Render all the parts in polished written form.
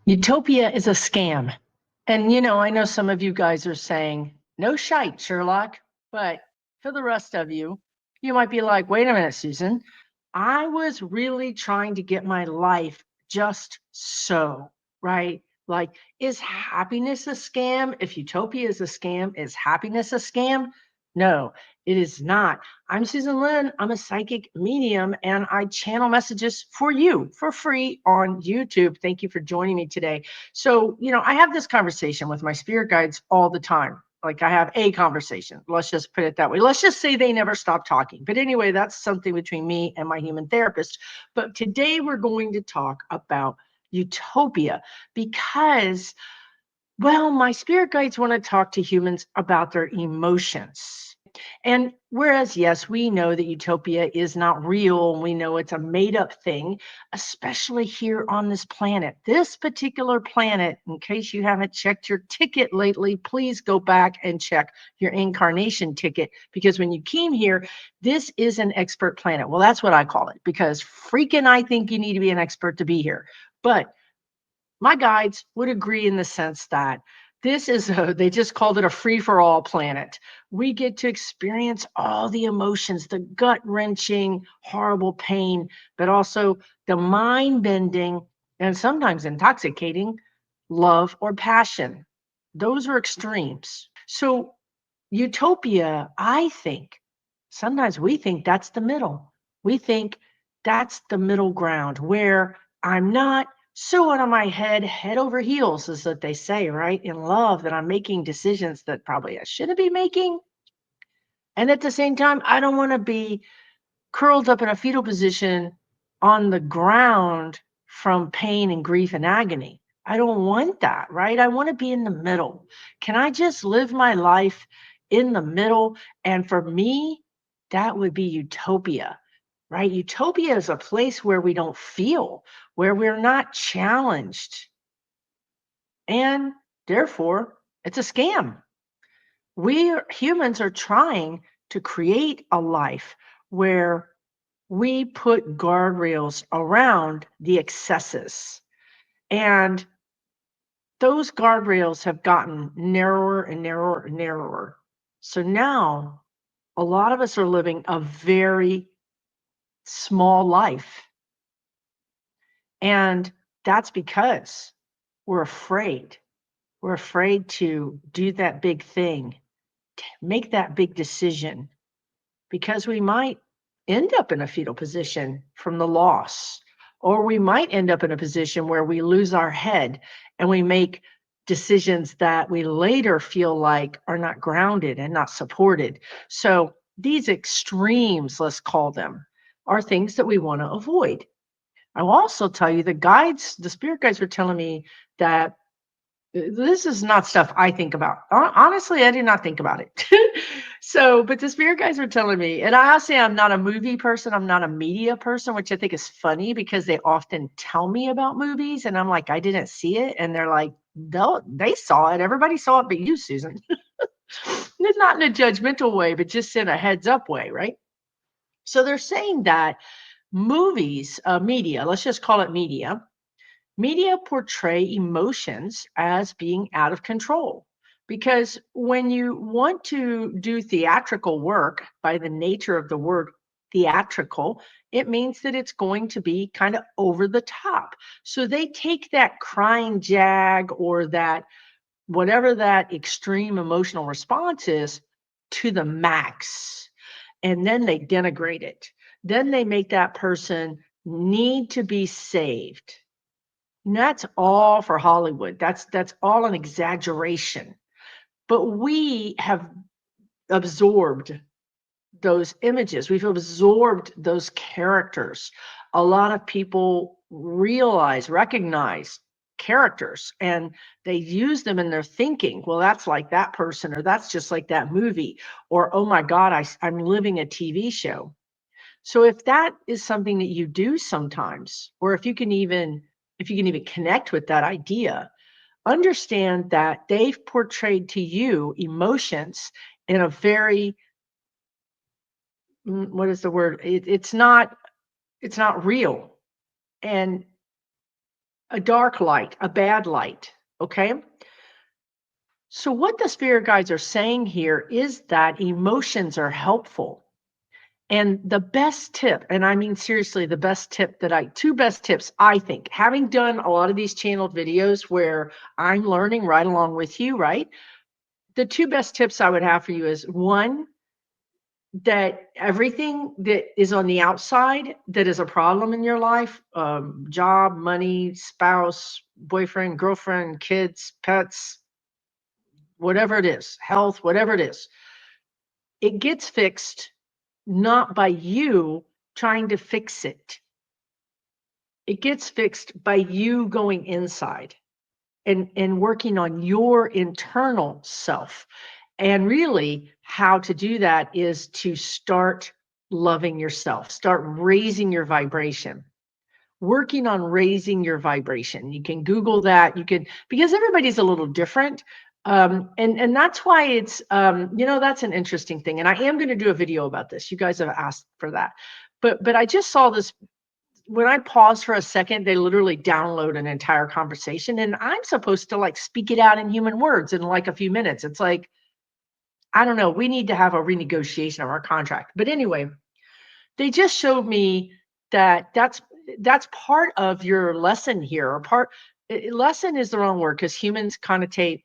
Utopia is a scam. And, I know some of you guys are saying, no shite, Sherlock. But for the rest of you, you might be like, wait a minute, Susan. I was really trying to get my life just so, right? Like, is happiness a scam? If utopia is a scam, is happiness a scam? No, it is not. I'm Susan Lynn. I'm a psychic medium and I channel messages for you for free on YouTube. Thank you for joining me today. So, I have this conversation with my spirit guides all the time. Like I have a conversation. Let's just put it that way. Let's just say they never stop talking. But anyway, that's something between me and my human therapist. But today we're going to talk about utopia because, well, my spirit guides want to talk to humans about their emotions. And whereas, yes, we know that utopia is not real, we know it's a made up thing, especially here on this planet. This particular planet, in case you haven't checked your ticket lately, please go back and check your incarnation ticket because when you came here, this is an expert planet. Well, that's what I call it because freaking I think you need to be an expert to be here. But my guides would agree in the sense that they just called it a free for all planet. We get to experience all the emotions, the gut wrenching, horrible pain, but also the mind bending and sometimes intoxicating love or passion. Those are extremes. So, utopia, I think, sometimes we think that's the middle. We think that's the middle ground where I'm not so out of my head over heels, is what they say, right? In love, that I'm making decisions that probably I shouldn't be making. And at the same time, I don't want to be curled up in a fetal position on the ground from pain and grief and agony. I don't want that, right? I want to be in the middle. Can I just live my life in the middle? And for me, that would be utopia, right? Utopia is a place where we don't feel, where we're not challenged. And therefore, it's a scam. We humans are trying to create a life where we put guardrails around the excesses. And those guardrails have gotten narrower and narrower and narrower. So now a lot of us are living a very small life. And that's because we're afraid. We're afraid to do that big thing, make that big decision, because we might end up in a fetal position from the loss, or we might end up in a position where we lose our head and we make decisions that we later feel like are not grounded and not supported. So these extremes, let's call them, are things that we want to avoid. I will also tell you the spirit guides were telling me that this is not stuff I think about. Honestly, I did not think about it. So, but the spirit guides were telling me, and I say I'm not a movie person, I'm not a media person, which I think is funny because they often tell me about movies, and I'm like, I didn't see it, and they're like, no, they saw it. Everybody saw it, but you, Susan. It's not in a judgmental way, but just in a heads up way, right? So they're saying that movies, media, let's just call it media, media portray emotions as being out of control. Because when you want to do theatrical work, by the nature of the word theatrical, it means that it's going to be kind of over the top. So they take that crying jag or that whatever that extreme emotional response is to the max. And then they denigrate it. Then they make that person need to be saved. And that's all for Hollywood. That's all an exaggeration. But we have absorbed those images. We've absorbed those characters. A lot of people recognize characters and they use them in their thinking. Well, that's like that person, or that's just like that movie, or oh my God, I'm living a TV show. So if that is something that you do sometimes, or if you can even connect with that idea, understand that they've portrayed to you emotions in a very what is the word? It's not real. And a dark light, a bad light. Okay. So, what the spirit guides are saying here is that emotions are helpful. And the best tip, and I mean seriously, the best tip two best tips, I think, having done a lot of these channeled videos where I'm learning right along with you, right? The two best tips I would have for you is one, that everything that is on the outside that is a problem in your life, job, money, spouse, boyfriend, girlfriend, kids, pets, whatever it is, health, whatever it is, it gets fixed not by you trying to fix it. It gets fixed by you going inside and working on your internal self. And really, how to do that is to start loving yourself, start raising your vibration, working on raising your vibration. You can Google that. You can, because everybody's a little different. And that's why it's, that's an interesting thing. And I am going to do a video about this. You guys have asked for that. But I just saw this when I pause for a second, they literally download an entire conversation, and I'm supposed to like speak it out in human words in like a few minutes. It's like, I don't know, we need to have a renegotiation of our contract. But anyway, they just showed me that that's part of your lesson here, or lesson is the wrong word because humans connotate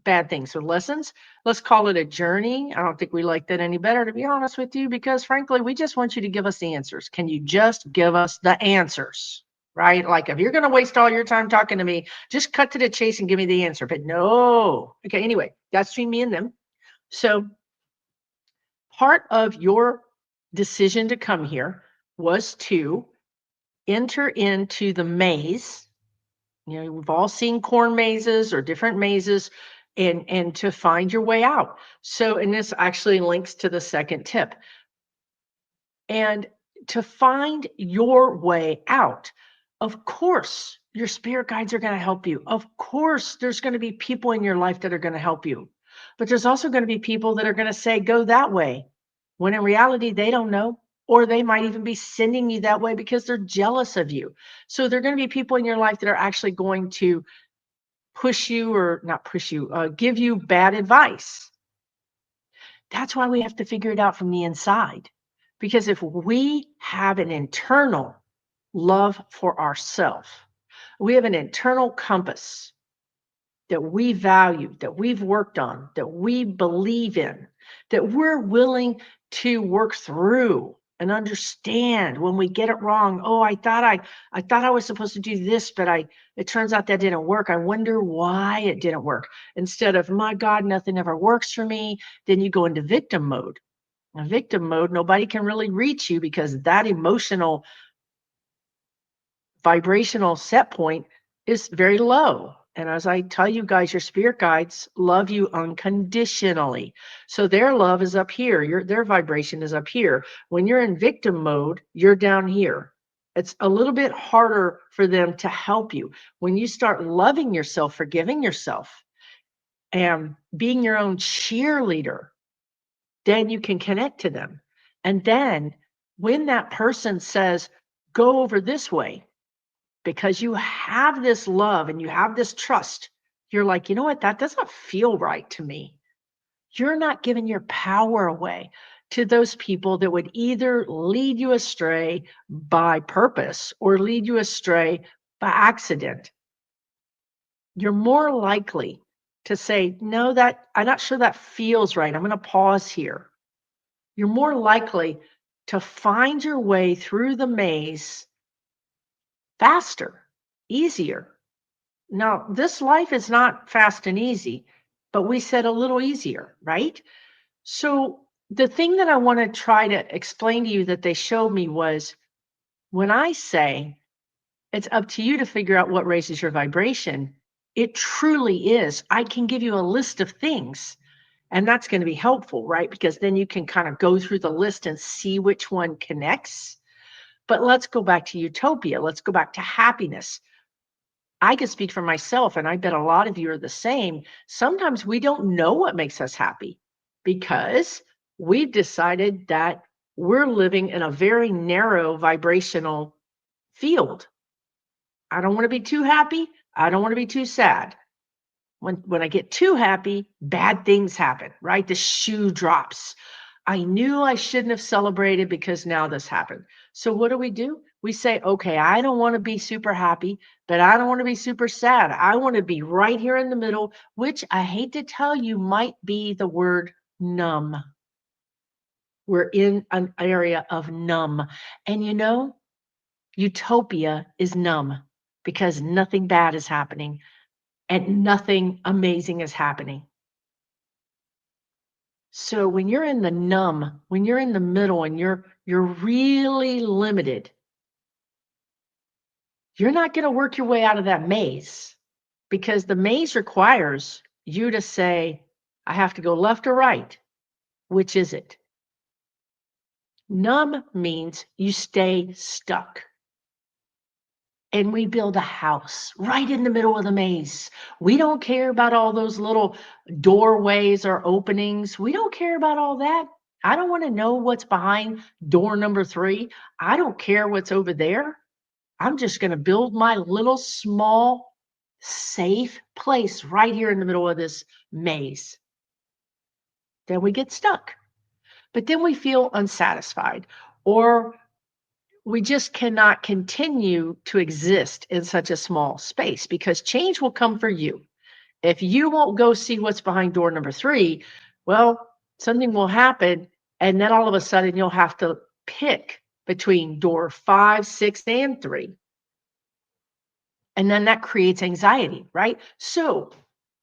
bad things. So lessons, let's call it a journey. I don't think we like that any better, to be honest with you, because frankly, we just want you to give us the answers. Can you just give us the answers? Right? Like if you're going to waste all your time talking to me, just cut to the chase and give me the answer. But no. Okay, anyway, that's between me and them. So part of your decision to come here was to enter into the maze. You know, we've all seen corn mazes or different mazes, and to find your way out. So, and this actually links to the second tip. And to find your way out, of course, your spirit guides are going to help you. Of course, there's going to be people in your life that are going to help you. But there's also going to be people that are going to say, go that way, when in reality, they don't know. Or they might even be sending you that way because they're jealous of you. So there are going to be people in your life that are actually going to push you, or not push you, give you bad advice. That's why we have to figure it out from the inside. Because if we have an internal love for ourselves, we have an internal compass that we value, that we've worked on, that we believe in, that we're willing to work through and understand when we get it wrong. Oh, I thought I was supposed to do this, but it turns out that didn't work. I wonder why it didn't work. Instead of, my God, nothing ever works for me, then you go into victim mode. In victim mode, nobody can really reach you because that emotional vibrational set point is very low. And as I tell you guys, your spirit guides love you unconditionally. So their love is up here. Their vibration is up here. When you're in victim mode, you're down here. It's a little bit harder for them to help you. When you start loving yourself, forgiving yourself, and being your own cheerleader, then you can connect to them. And then when that person says, go over this way, because you have this love and you have this trust, you're like, you know what? That doesn't feel right to me. You're not giving your power away to those people that would either lead you astray by purpose or lead you astray by accident. You're more likely to say, no, that I'm not sure that feels right. I'm going to pause here. You're more likely to find your way through the maze faster, easier. Now, this life is not fast and easy, but we said a little easier, right? So the thing that I want to try to explain to you that they showed me was, when I say it's up to you to figure out what raises your vibration, it truly is. I can give you a list of things, and that's going to be helpful, right? Because then you can kind of go through the list and see which one connects. But let's go back to utopia. Let's go back to happiness. I can speak for myself, and I bet a lot of you are the same. Sometimes we don't know what makes us happy because we've decided that we're living in a very narrow vibrational field. I don't want to be too happy. I don't want to be too sad. When I get too happy, bad things happen, right? The shoe drops. I knew I shouldn't have celebrated because now this happened. So what do? We say, okay, I don't want to be super happy, but I don't want to be super sad. I want to be right here in the middle, which I hate to tell you might be the word numb. We're in an area of numb. And Utopia is numb because nothing bad is happening and nothing amazing is happening. So when you're in the numb, when you're in the middle and you're really limited, you're not going to work your way out of that maze because the maze requires you to say, I have to go left or right. Which is it? Numb means you stay stuck. And we build a house right in the middle of the maze. We don't care about all those little doorways or openings. We don't care about all that. I don't want to know what's behind door number 3. I don't care what's over there. I'm just going to build my little small safe place right here in the middle of this maze. Then we get stuck. But then we feel unsatisfied, or we just cannot continue to exist in such a small space because change will come for you. If you won't go see what's behind door number 3, well, something will happen. And then all of a sudden you'll have to pick between door 5, 6, and 3. And then that creates anxiety, right? So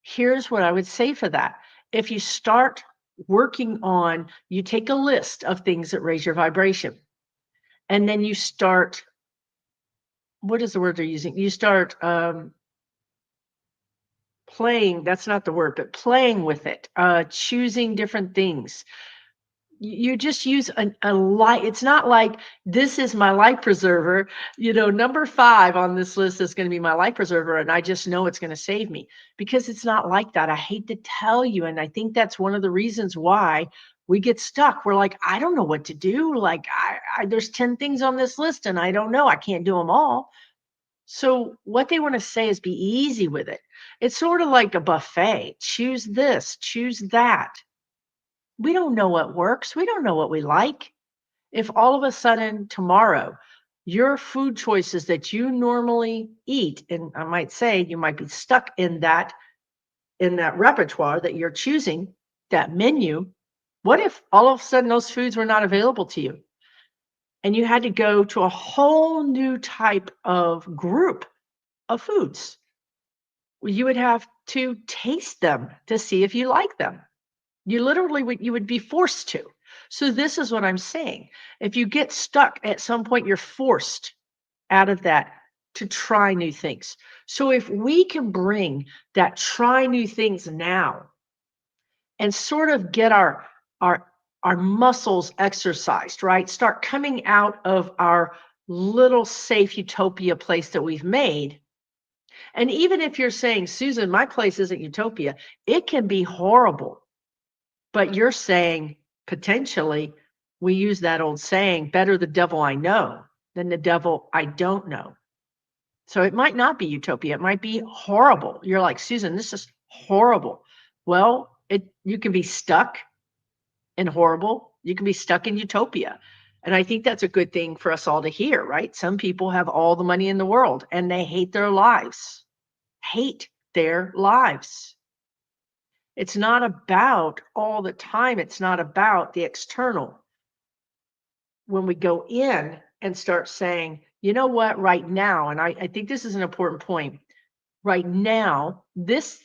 here's what I would say for that. If you start working on, you take a list of things that raise your vibration, and then you start, what is the word they're using? You start playing, that's not the word, but playing with it, choosing different things. You just use a light. It's not like this is my life preserver. Number 5 on this list is going to be my life preserver, and I just know it's going to save me, because it's not like that. I hate to tell you, and I think that's one of the reasons why we get stuck. We're like, I don't know what to do. Like, there's 10 things on this list, and I don't know. I can't do them all. So what they want to say is be easy with it. It's sort of like a buffet. Choose this, choose that. We don't know what works. We don't know what we like. If all of a sudden tomorrow, your food choices that you normally eat, and I might say you might be stuck in that repertoire that you're choosing, that menu, what if all of a sudden those foods were not available to you and you had to go to a whole new type of group of foods? You would have to taste them to see if you like them. You literally would be forced to. So this is what I'm saying. If you get stuck at some point, you're forced out of that to try new things. So if we can bring that try new things now and sort of get our muscles exercised, right? Start coming out of our little safe utopia place that we've made. And even if you're saying, Susan, my place isn't utopia, it can be horrible. But you're saying, potentially, we use that old saying, better the devil I know than the devil I don't know. So it might not be utopia. It might be horrible. You're like, Susan, this is horrible. Well, you can be stuck in horrible. You can be stuck in utopia. And I think that's a good thing for us all to hear, right? Some people have all the money in the world and they hate their lives. Hate their lives. It's not about all the time. It's not about the external. When we go in and start saying, you know what, right now, and I think this is an important point, right now, this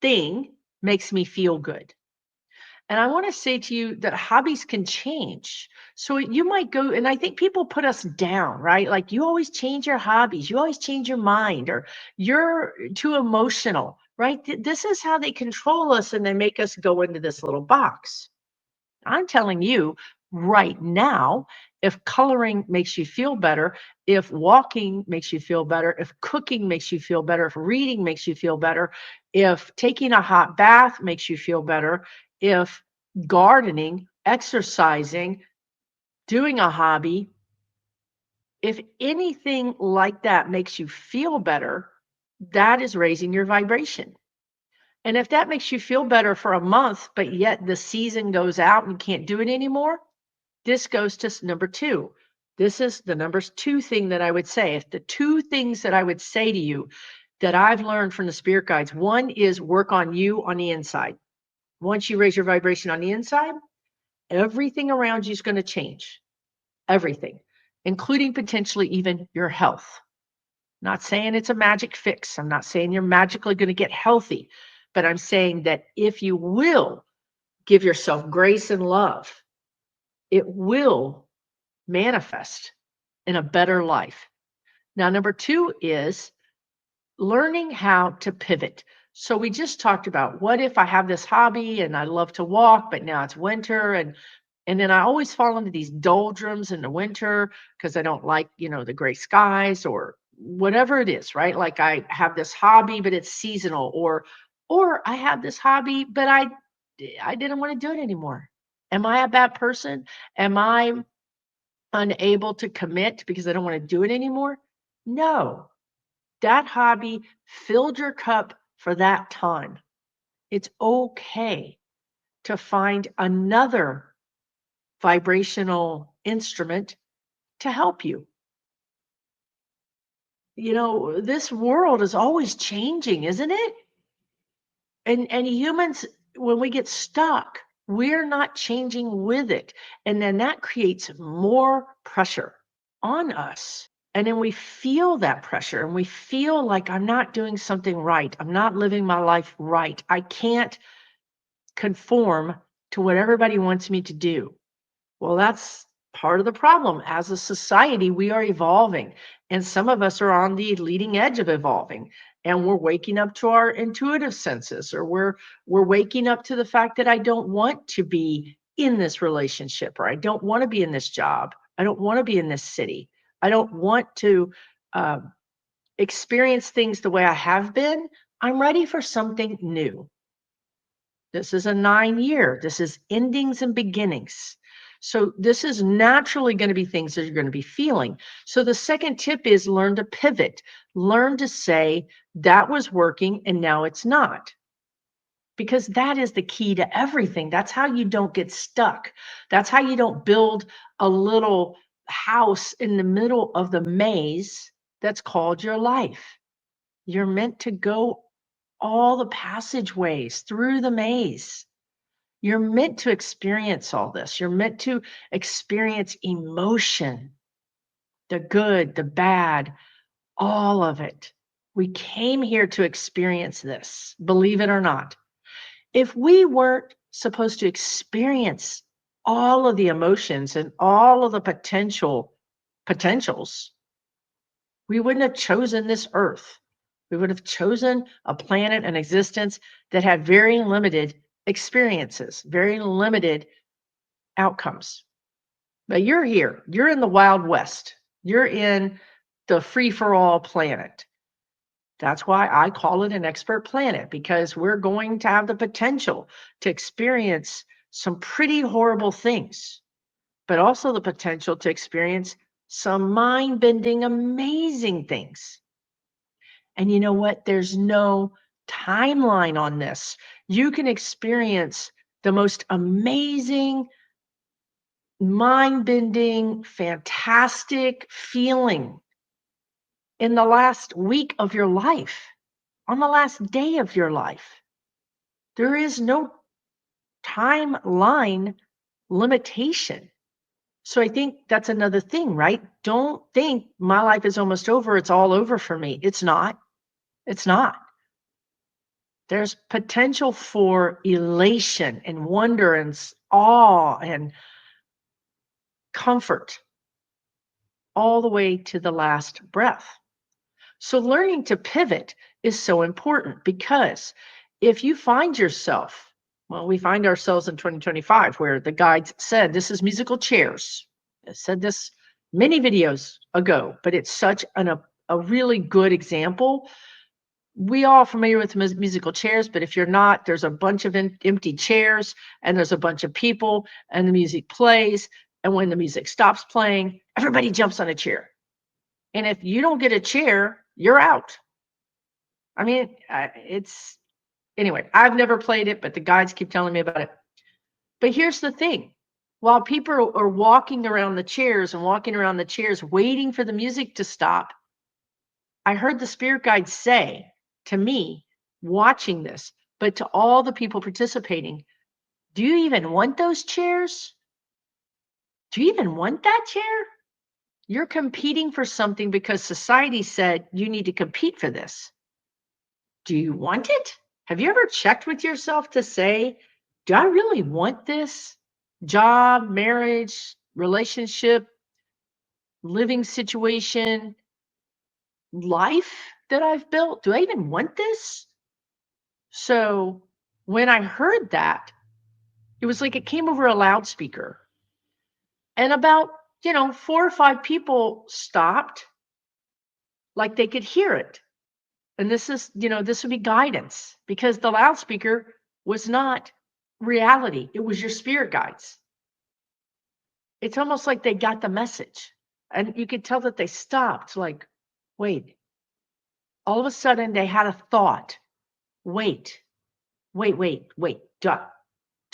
thing makes me feel good. And I want to say to you that hobbies can change. So you might go, and I think people put us down, right? Like, you always change your hobbies, you always change your mind, or you're too emotional, right? This is how they control us, and they make us go into this little box. I'm telling you right now, if coloring makes you feel better, if walking makes you feel better, if cooking makes you feel better, if reading makes you feel better, if taking a hot bath makes you feel better, if gardening, exercising, doing a hobby, If anything like that makes you feel better, that is raising your vibration. And if that makes you feel better for a month, but yet the season goes out and you can't do it anymore, this goes to number two. This is the numbers two thing that I would say. If the two things that I would say to you that I've learned from the spirit guides, one is work on you on the inside. Once you raise your vibration on the inside, everything around you is going to change. Everything, including potentially even your health. Not saying it's a magic fix. I'm not saying you're magically going to get healthy, but I'm saying that if you will give yourself grace and love, it will manifest in a better life. Now, number two is learning how to pivot. So we just talked about what if I have this hobby and I love to walk, but now it's winter and then I always fall into these doldrums in the winter because I don't like, the gray skies or whatever it is, right? Like I have this hobby, but it's seasonal, or I have this hobby, but I didn't want to do it anymore. Am I a bad person? Am I unable to commit because I don't want to do it anymore? No. That hobby filled your cup for that time. It's okay to find another vibrational instrument to help you. This world is always changing, isn't it? And humans, when we get stuck, we're not changing with it. And then that creates more pressure on us. And then we feel that pressure and we feel like I'm not doing something right. I'm not living my life right. I can't conform to what everybody wants me to do. Well, that's part of the problem. As a society, we are evolving, and some of us are on the leading edge of evolving, and we're waking up to our intuitive senses, or we're waking up to the fact that I don't want to be in this relationship, or I don't want to be in this job. I don't want to be in this city. I don't want to uh, experience things the way I have been. I'm ready for something new. This is a 9-year. This is endings and beginnings. So this is naturally going to be things that you're going to be feeling. So the second tip is learn to pivot. Learn to say that was working and now it's not. Because that is the key to everything. That's how you don't get stuck. That's how you don't build a little house in the middle of the maze that's called your life. You're meant to go all the passageways through the maze. You're meant to experience all this. You're meant to experience emotion, the good, the bad, all of it. We came here to experience this, believe it or not. If we weren't supposed to experience all of the emotions and all of the potentials, we wouldn't have chosen this earth. We would have chosen a planet, an existence that had very limited experiences, very limited outcomes. But you're here. You're in the Wild West. You're in the free for all planet. That's why I call it an expert planet, because we're going to have the potential to experience some pretty horrible things, but also the potential to experience some mind bending, amazing things. And you know what? There's no timeline on this. You can experience the most amazing, mind bending, fantastic feeling in the last week of your life, on the last day of your life. There is no timeline limitation. So I think that's another thing, right? Don't think my life is almost over. It's all over for me. It's not. It's not. There's potential for elation and wonder and awe and comfort all the way to the last breath. So learning to pivot is so important, because if you find yourself, well, we find ourselves in 2025 where the guides said this is musical chairs. I said this many videos ago, but it's such a really good example. We all familiar with musical chairs, but if you're not, there's a bunch of empty chairs and there's a bunch of people and the music plays. And when the music stops playing, everybody jumps on a chair. And if you don't get a chair, you're out. I mean, anyway, I've never played it, but the guides keep telling me about it. But here's the thing. While people are walking around the chairs and walking around the chairs, waiting for the music to stop, I heard the spirit guide say to me, watching this, but to all the people participating, do you even want those chairs? Do you even want that chair? You're competing for something because society said you need to compete for this. Do you want it? Have you ever checked with yourself to say, do I really want this job, marriage, relationship, living situation, life that I've built? Do I even want this? So when I heard that, it was like it came over a loudspeaker. And about, 4 or 5 people stopped, like they could hear it. And this would be guidance because the loudspeaker was not reality. It was your spirit guides. It's almost like they got the message. And you could tell that they stopped, like, wait. All of a sudden they had a thought. Wait. Do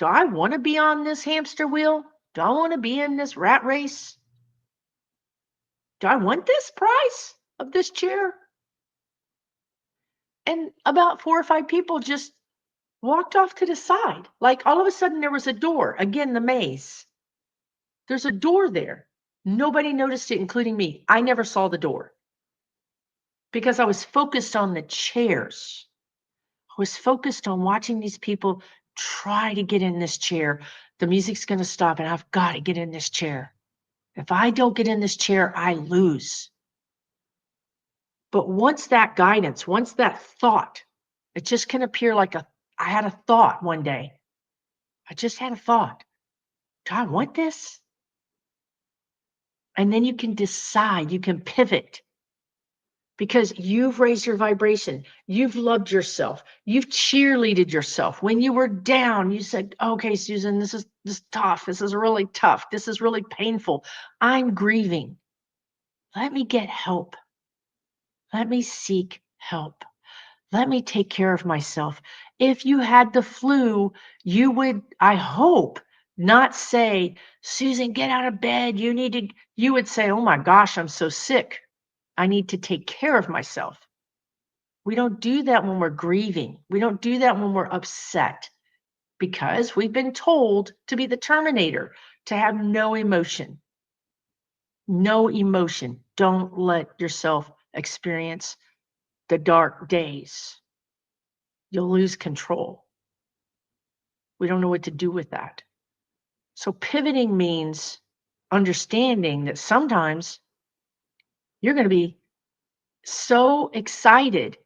I want to be on this hamster wheel? Do I want to be in this rat race? Do I want this price of this chair? And about 4 or 5 people just walked off to the side. Like all of a sudden there was a door. Again, the maze. There's a door there. Nobody noticed it, including me. I never saw the door because I was focused on the chairs. I was focused on watching these people try to get in this chair. The music's going to stop and I've got to get in this chair. If I don't get in this chair, I lose. But once that guidance, once that thought, it just can appear like I had a thought one day. I just had a thought. Do I want this? And then you can decide, you can pivot because you've raised your vibration. You've loved yourself. You've cheerleaded yourself. When you were down, you said, okay, Susan, this is tough. This is really tough. This is really painful. I'm grieving. Let me get help. Let me seek help. Let me take care of myself. If you had the flu, you would, I hope, not say, Susan, get out of bed. You would say, oh my gosh, I'm so sick. I need to take care of myself. We don't do that when we're grieving. We don't do that when we're upset because we've been told to be the Terminator, to have no emotion. No emotion. Don't let yourself experience the dark days. You'll lose control. We don't know what to do with that. So pivoting means understanding that sometimes you're going to be so excited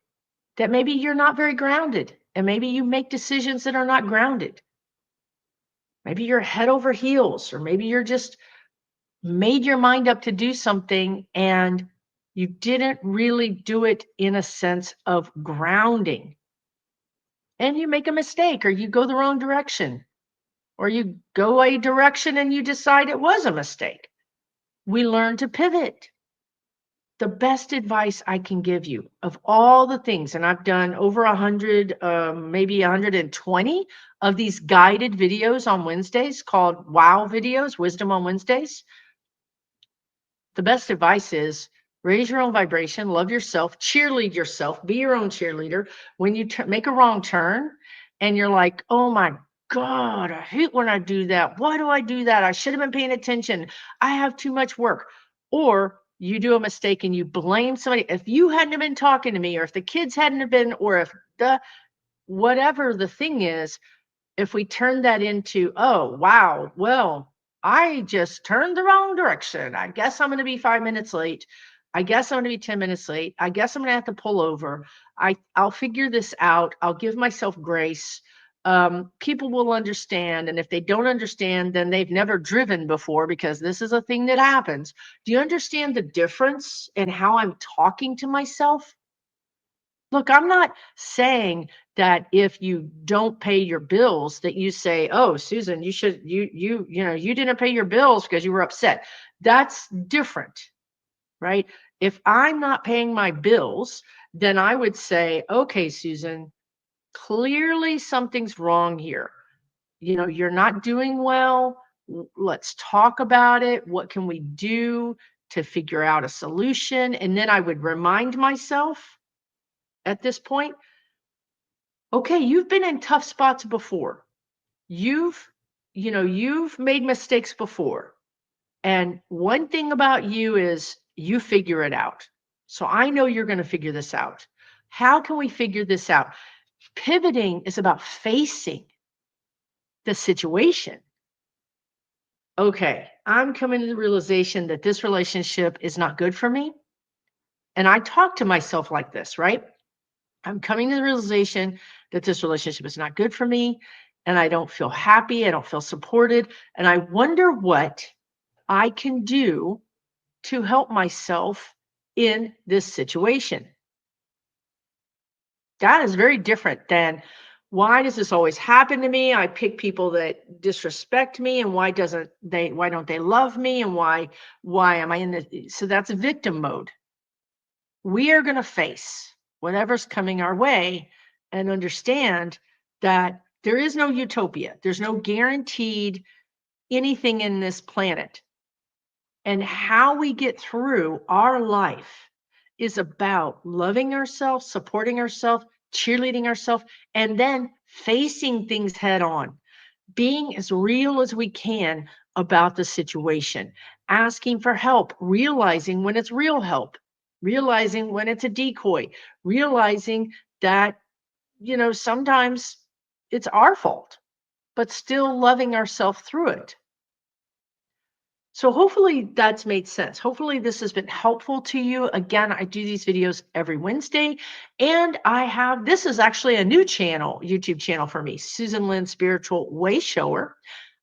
that maybe you're not very grounded and maybe you make decisions that are not grounded. Maybe you're head over heels, or maybe you're just made your mind up to do something and you didn't really do it in a sense of grounding. And you make a mistake or you go the wrong direction. Or you go a direction and you decide it was a mistake. We learn to pivot. The best advice I can give you of all the things, and I've done over 100, maybe 120 of these guided videos on Wednesdays called WOW videos, Wisdom on Wednesdays. The best advice is raise your own vibration, love yourself, cheerlead yourself, be your own cheerleader. When you make a wrong turn and you're like, oh my God, I hate when I do that. Why do I do that? I should have been paying attention. I have too much work. Or you do a mistake and you blame somebody. If you hadn't have been talking to me, or if the kids hadn't have been, or if whatever the thing is, if we turn that into, oh, wow, well, I just turned the wrong direction. I guess I'm going to be 5 minutes late. I guess I'm going to be 10 minutes late. I guess I'm going to have to pull over. I'll figure this out. I'll give myself grace. People will understand. And if they don't understand, then they've never driven before, because this is a thing that happens. Do you understand the difference in how I'm talking to myself? Look, I'm not saying that if you don't pay your bills that you say, oh, Susan, you didn't pay your bills because you were upset. That's different, right? If I'm not paying my bills, then I would say, okay, Susan, clearly something's wrong here. You're not doing well. Let's talk about it. What can we do to figure out a solution? And then I would remind myself at this point, okay, you've been in tough spots before. You've, you've made mistakes before. And one thing about you is you figure it out. So I know you're going to figure this out. How can we figure this out? Pivoting is about facing the situation. Okay, I'm coming to the realization that this relationship is not good for me. And I talk to myself like this, right? I'm coming to the realization that this relationship is not good for me. And I don't feel happy. I don't feel supported. And I wonder what I can do to help myself in this situation. That is very different than, why does this always happen to me? I pick people that disrespect me, and why don't they love me, and why am I in this? So that's victim mode. We are going to face whatever's coming our way and understand that there is no utopia. There's no guaranteed anything in this planet. And how we get through our life is about loving ourselves, supporting ourselves, cheerleading ourselves, and then facing things head on, being as real as we can about the situation, asking for help, realizing when it's real help, realizing when it's a decoy, realizing that, sometimes it's our fault, but still loving ourselves through it. So hopefully that's made sense. Hopefully this has been helpful to you. Again, I do these videos every Wednesday, and this is actually a new YouTube channel for me, Susan Lynn Spiritual Way Shower.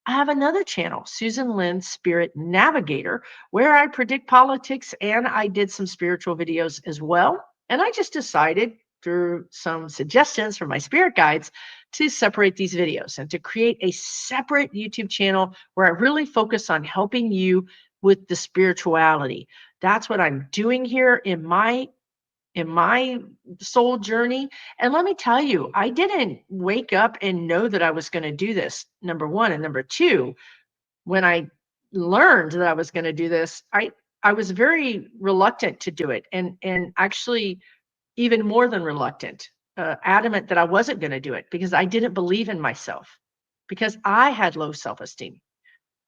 I have another channel, Susan Lynn Spirit Navigator, where I predict politics, and I did some spiritual videos as well. And I just decided, through some suggestions from my spirit guides, to separate these videos and to create a separate YouTube channel where I really focus on helping you with the spirituality. That's what I'm doing here in my soul journey. And let me tell you, I didn't wake up and know that I was going to do this, number one. And number two, when I learned that I was going to do this, I was very reluctant to do it, and actually even more than reluctant, adamant that I wasn't going to do it, because I didn't believe in myself, because I had low self-esteem.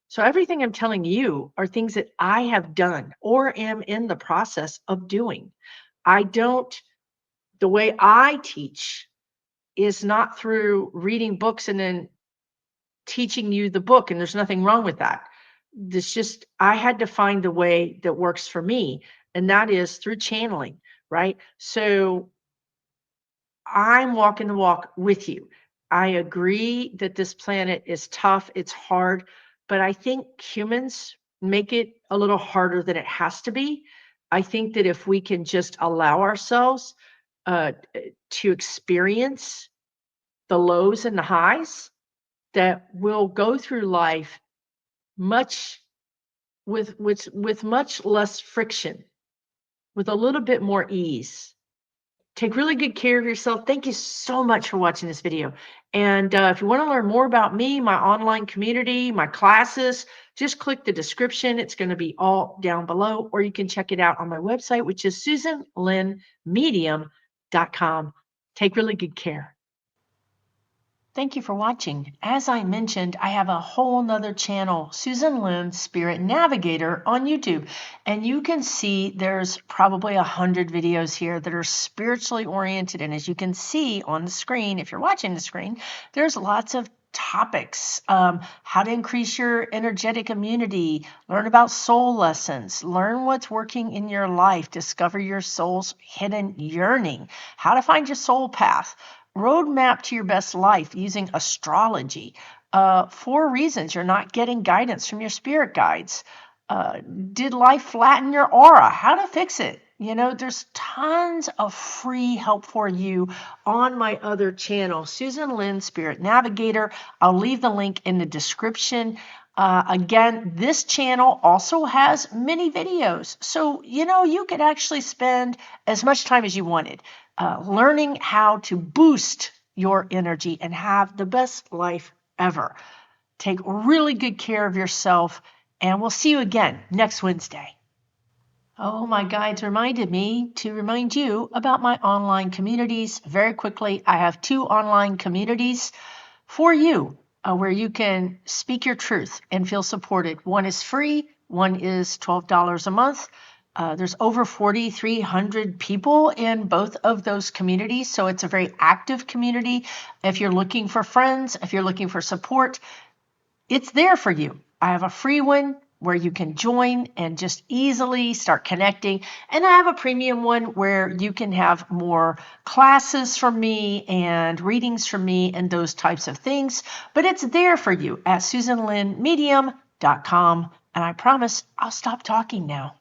So everything I'm telling you are things that I have done or am in the process of doing. The way I teach is not through reading books and then teaching you the book, and there's nothing wrong with that. It's just, I had to find the way that works for me, and that is through channeling, right? So I'm walking the walk with you. I agree that this planet is tough, it's hard, but I think humans make it a little harder than it has to be. I think that if we can just allow ourselves to experience the lows and the highs, that we'll go through life much with much less friction, with a little bit more ease. Take really good care of yourself. Thank you so much for watching this video. And if you want to learn more about me, my online community, my classes, just click the description. It's going to be all down below, or you can check it out on my website, which is susanlynnmedium.com. Take really good care. Thank you for watching. As I mentioned, I have a whole nother channel, Susan Lynn Spirit Navigator, on YouTube. And you can see there's probably 100 videos here that are spiritually oriented. And as you can see on the screen, if you're watching the screen, there's lots of topics. How to increase your energetic immunity, learn about soul lessons, learn what's working in your life, discover your soul's hidden yearning, how to find your soul path, roadmap to your best life using astrology, 4 reasons you're not getting guidance from your spirit guides, did life flatten your aura, how to fix it. There's tons of free help for you on my other channel, Susan Lynn Spirit Navigator. I'll leave the link in the description. Again, this channel also has many videos. So, you could actually spend as much time as you wanted learning how to boost your energy and have the best life ever. Take really good care of yourself, and we'll see you again next Wednesday. Oh, my guides reminded me to remind you about my online communities. Very quickly, I have 2 online communities for you where you can speak your truth and feel supported. One is free, one is $12 a month. There's over 4,300 people in both of those communities, so it's a very active community. If you're looking for friends, if you're looking for support, it's there for you. I have a free one where you can join and just easily start connecting. And I have a premium one where you can have more classes from me and readings from me and those types of things. But it's there for you at SusanLynnMedium.com. And I promise I'll stop talking now.